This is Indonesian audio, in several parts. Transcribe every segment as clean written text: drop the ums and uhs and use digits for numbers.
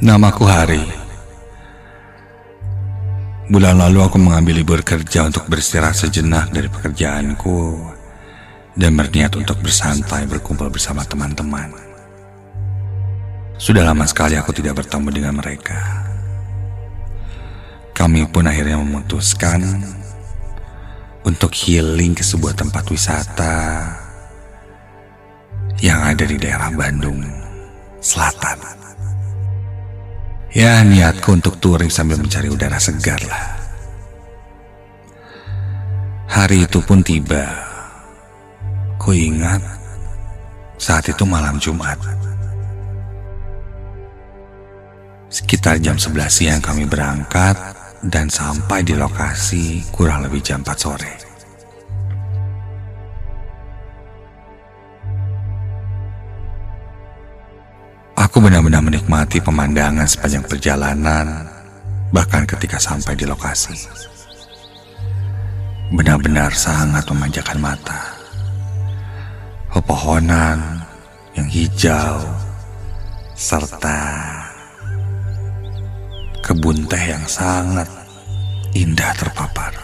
Namaku Hari. Bulan lalu aku mengambil libur kerja untuk beristirahat sejenak dari pekerjaanku dan berniat untuk bersantai berkumpul bersama teman-teman. Sudah lama sekali aku tidak bertemu dengan mereka. Kami pun akhirnya memutuskan untuk healing ke sebuah tempat wisata yang ada di daerah Bandung Selatan. Ya, niatku untuk touring sambil mencari udara segar lah. Hari itu pun tiba. Ku ingat saat itu malam Jumat. Sekitar jam 11 siang kami berangkat dan sampai di lokasi kurang lebih jam 4 sore. Aku benar-benar menikmati pemandangan sepanjang perjalanan, bahkan ketika sampai di lokasi. Benar-benar sangat memanjakan mata. Pepohonan yang hijau, serta kebun teh yang sangat indah terpapar.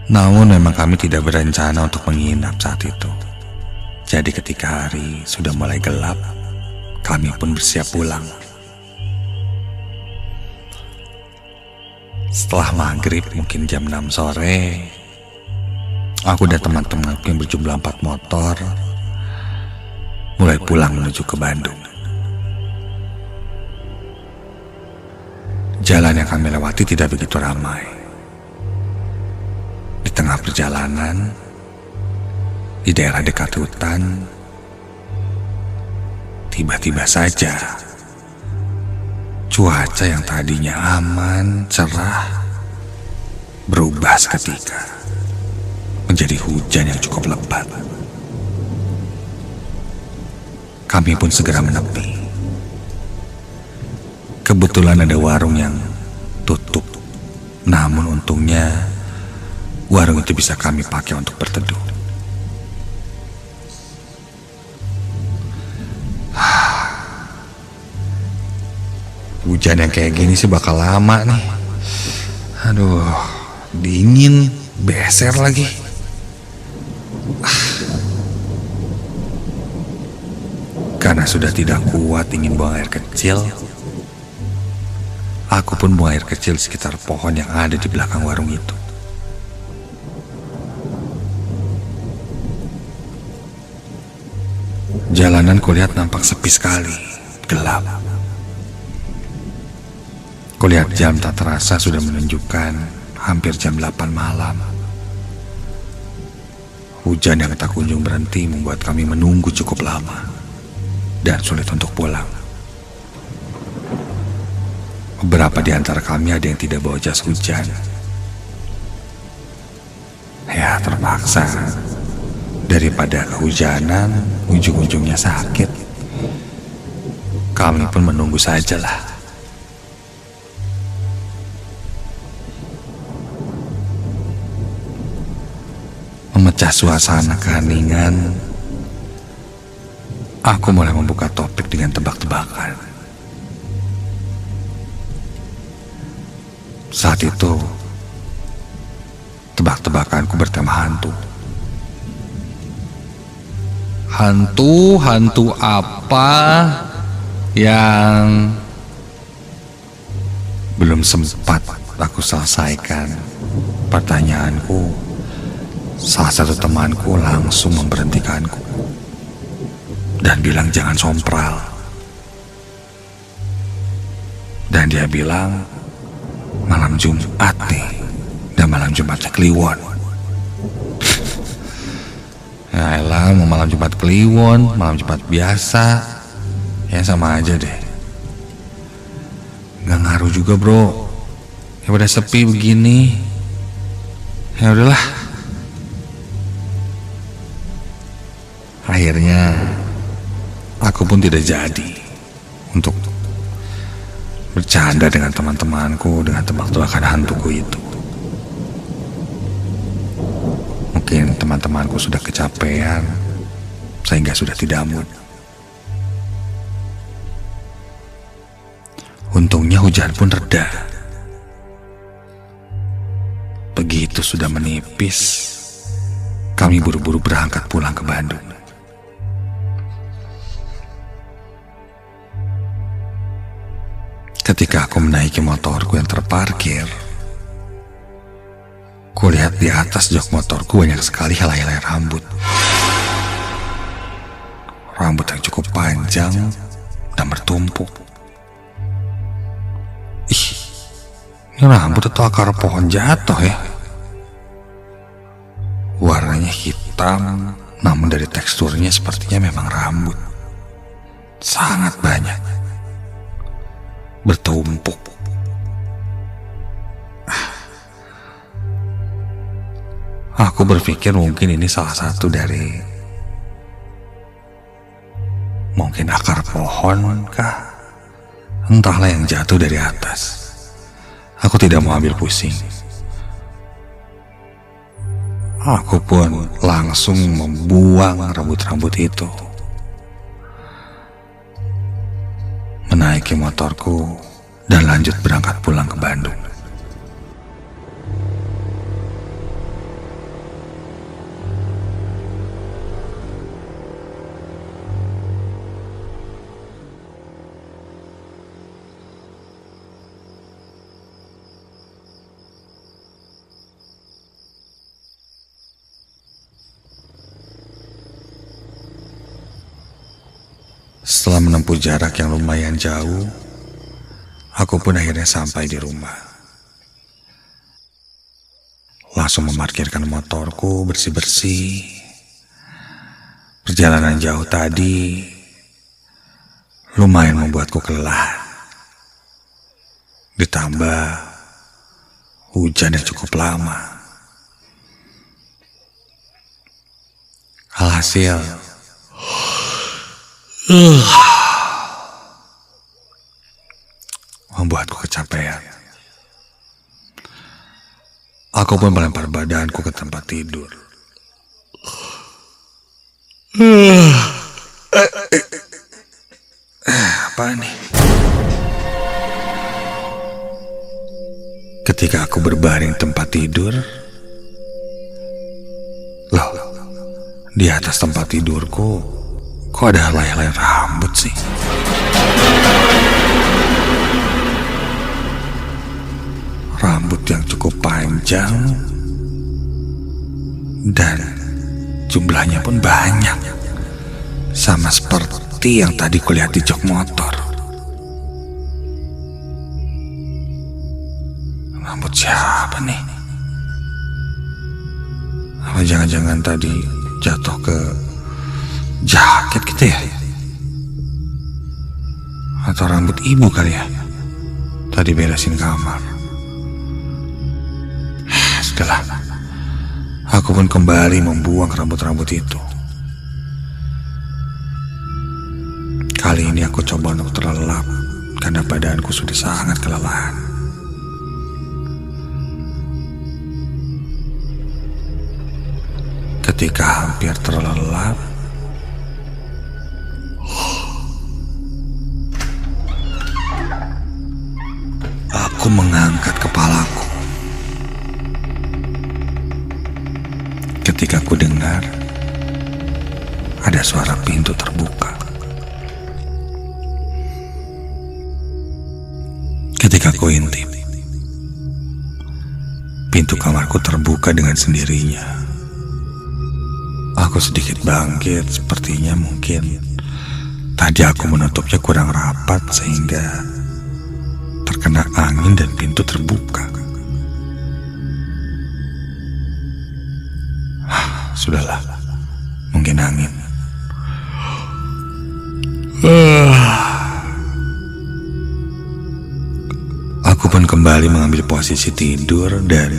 Namun memang kami tidak berencana untuk menginap saat itu. Jadi ketika hari sudah mulai gelap, kami pun bersiap pulang. Setelah maghrib mungkin jam 6 sore, aku dan teman-temanku yang berjumlah 4 motor mulai pulang menuju ke Bandung. Jalan yang kami lewati tidak begitu ramai. Di tengah perjalanan, di daerah dekat hutan, tiba-tiba saja cuaca yang tadinya aman, cerah, berubah seketika menjadi hujan yang cukup lebat. Kami pun segera menepi. Kebetulan ada warung yang tutup, namun untungnya warung itu bisa kami pakai untuk berteduh. Hujan yang kayak gini sih bakal lama nih. Aduh, dingin, beser lagi. Karena sudah tidak kuat ingin buang air kecil, aku pun buang air kecil di sekitar pohon yang ada di belakang warung itu. Jalanan kulihat nampak sepi sekali, gelap. Kulihat jam tak terasa sudah menunjukkan hampir jam 8 malam. Hujan yang tak kunjung berhenti membuat kami menunggu cukup lama dan sulit untuk pulang. Beberapa di antara kami ada yang tidak bawa jas hujan. Ya, terpaksa. Daripada kehujanan, ujung-ujungnya sakit, kami pun menunggu sajalah. Memecah suasana keheningan, aku mulai membuka topik dengan tebak-tebakan. Saat itu, tebak-tebakanku bertema hantu. Hantu apa yang belum sempat aku selesaikan pertanyaanku, salah satu temanku langsung memberhentikanku dan bilang jangan sompral. Dan dia bilang malam Jumat nih, dan malam Jumatnya Kliwon. Ya elah, mau malam Jumat Kliwon, malam Jumat biasa, ya sama aja deh. Gak ngaruh juga bro, ya udah sepi begini, ya udahlah. Akhirnya aku pun tidak jadi untuk bercanda dengan teman-temanku dengan tebak-tebakan hantuku itu. Mungkin teman-temanku sudah kecapean sehingga sudah tidak mood. Untungnya hujan pun reda. Begitu sudah menipis, kami buru-buru berangkat pulang ke Bandung. Ketika aku menaiki motorku yang terparkir, kulihat di atas jok motorku banyak sekali helai-helai rambut. Rambut yang cukup panjang dan bertumpuk. Ih, ini rambut atau akar pohon jatuh ya? Warnanya hitam, namun dari teksturnya sepertinya memang rambut. Sangat banyak. Bertumpuk. Aku berpikir mungkin ini salah satu dari mungkin akar pohon kah? Entahlah yang jatuh dari atas. Aku tidak mau ambil pusing. Aku pun langsung membuang rambut-rambut itu. Menaiki motorku dan lanjut berangkat pulang ke Bandung. Setelah menempuh jarak yang lumayan jauh, aku pun akhirnya sampai di rumah. Langsung memarkirkan motorku bersih-bersih. Perjalanan jauh tadi lumayan membuatku kelelahan. Ditambah hujan yang cukup lama. Alhasil, membuatku kecapean. Aku pun melempar badanku ke tempat tidur. Apa nih? Ketika aku berbaring tempat tidur, loh, di atas tempat tidurku kok ada helai-helai rambut sih? Rambut yang cukup panjang dan jumlahnya pun banyak, sama seperti yang tadi kulihat di jok motor. Rambut siapa nih? Apa jangan-jangan tadi jatuh ke jaket gitu ya? Atau rambut ibu kali ya? Tadi beresin kamar. Sudahlah, aku pun kembali membuang rambut-rambut itu. Kali ini aku coba untuk terlelap karena badanku sudah sangat kelelahan. Ketika hampir terlelap, aku mengangkat kepalaku. Ketika ku dengar ada suara pintu terbuka. Ketika ku intip, pintu kamarku terbuka dengan sendirinya. Aku sedikit bangkit, sepertinya mungkin tadi aku menutupnya kurang rapat sehingga terkena angin dan pintu terbuka. Sudahlah, mungkin angin. Aku pun kembali mengambil posisi tidur dan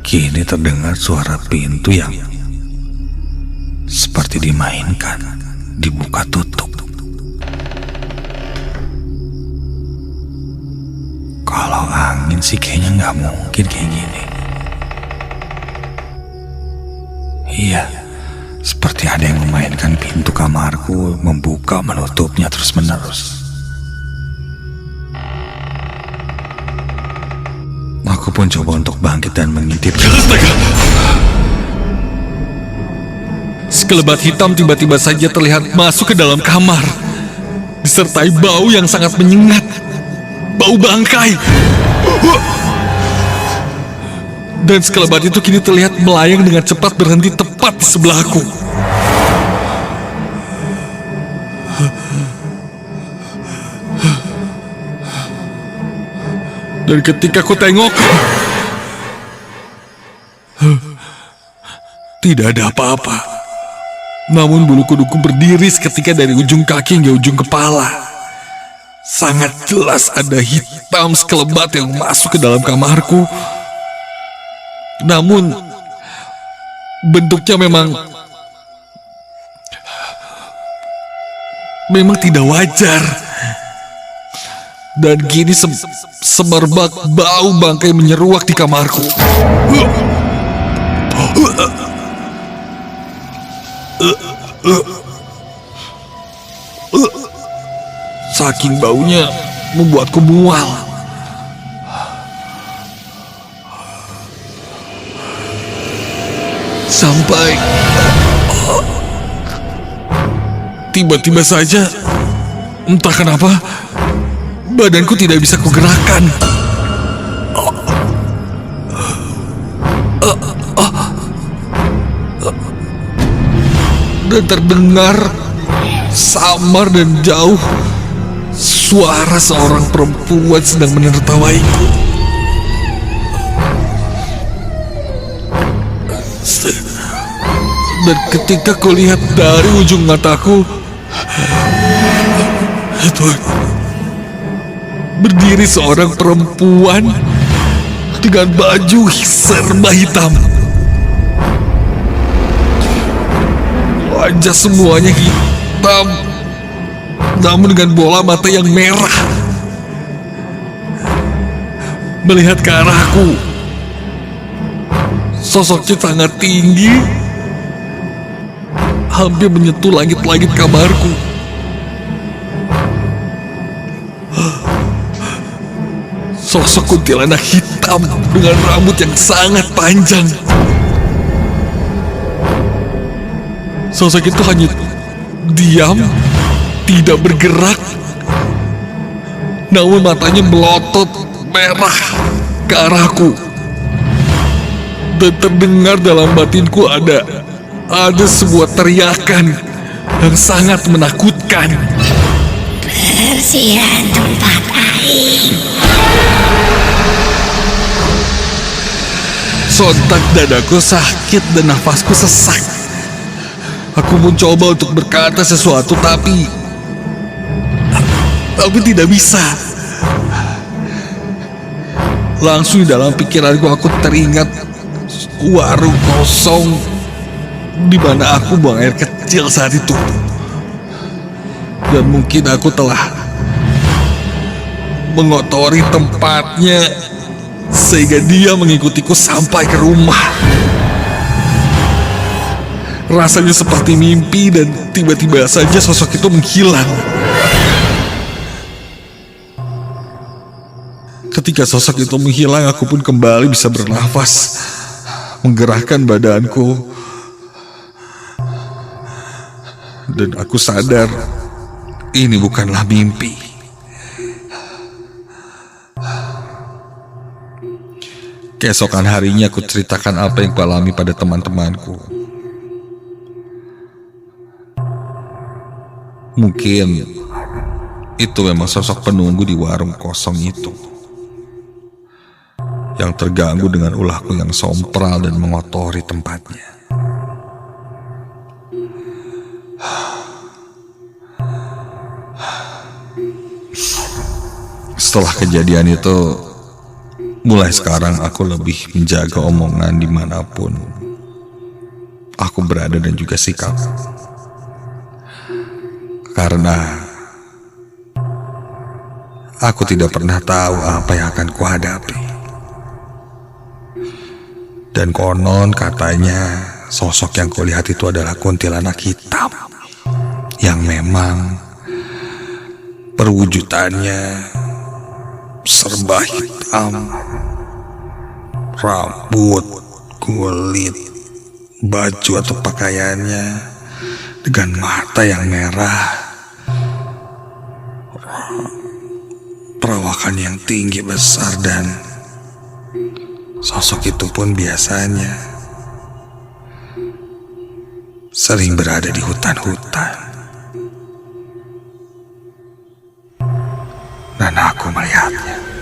kini terdengar suara pintu yang seperti dimainkan, dibuka tutup. Kalau angin sih kayaknya nggak mungkin kayak gini. Iya, seperti ada yang memainkan pintu kamarku, membuka menutupnya terus-menerus. Aku pun coba untuk bangkit dan mengintip. Astaga! Sekelebat hitam tiba-tiba saja terlihat masuk ke dalam kamar, disertai bau yang sangat menyengat. Bau bangkai. Dan sekelebat itu kini terlihat melayang dengan cepat berhenti tepat di sebelahku. Dan ketika ku tengok, tidak ada apa-apa. Namun bulu kuduku berdiri seketika dari ujung kaki hingga ujung kepala. Sangat jelas ada hitam sekelebat yang masuk ke dalam kamarku. Namun bentuknya memang tidak wajar. Dan kini semerbak bau bangkai menyeruak di kamarku. Saking baunya membuatku mual. Sampai tiba-tiba saja, entah kenapa, badanku tidak bisa kugerakkan. Dan terdengar samar dan jauh suara seorang perempuan sedang menertawaiku. Dan ketika kulihat dari ujung mataku, itu berdiri seorang perempuan dengan baju serba hitam. Wajah semuanya hitam, namun dengan bola mata yang merah. Melihat ke arahku, sosoknya sangat tinggi, hampir menyentuh langit-langit kamarku. Sosok kuntilanak hitam dengan rambut yang sangat panjang. Sosok itu hanya diam, tidak bergerak, namun matanya melotot merah ke arahku. Dan terdengar dalam batinku ada sebuah teriakan yang sangat menakutkan. Bersihan tempat air. Sontak dadaku sakit dan nafasku sesak. Aku mencoba untuk berkata sesuatu tapi tidak bisa. Langsung di dalam pikiranku aku teringat warung kosong di mana aku buang air kecil saat itu. Dan mungkin aku telah mengotori tempatnya sehingga dia mengikutiku sampai ke rumah. Rasanya seperti mimpi dan tiba-tiba saja sosok itu menghilang. Ketika sosok itu menghilang, aku pun kembali bisa bernafas, menggerakkan badanku. Dan aku sadar ini bukanlah mimpi. Keesokan harinya aku ceritakan apa yang kualami pada teman-temanku. Mungkin itu memang sosok penunggu di warung kosong itu yang terganggu dengan ulahku yang sompral dan mengotori tempatnya. Setelah kejadian itu, mulai sekarang aku lebih menjaga omongan dimanapun aku berada dan juga sikap. Karena aku tidak pernah tahu apa yang akan kuhadapi. Dan konon katanya sosok yang kulihat itu adalah kuntilanak hitam yang memang perwujudannya serba hitam, rambut, kulit, baju atau pakaiannya dengan mata yang merah, perawakan yang tinggi besar, dan sosok itu pun biasanya sering berada di hutan-hutan. Dan aku melihatnya.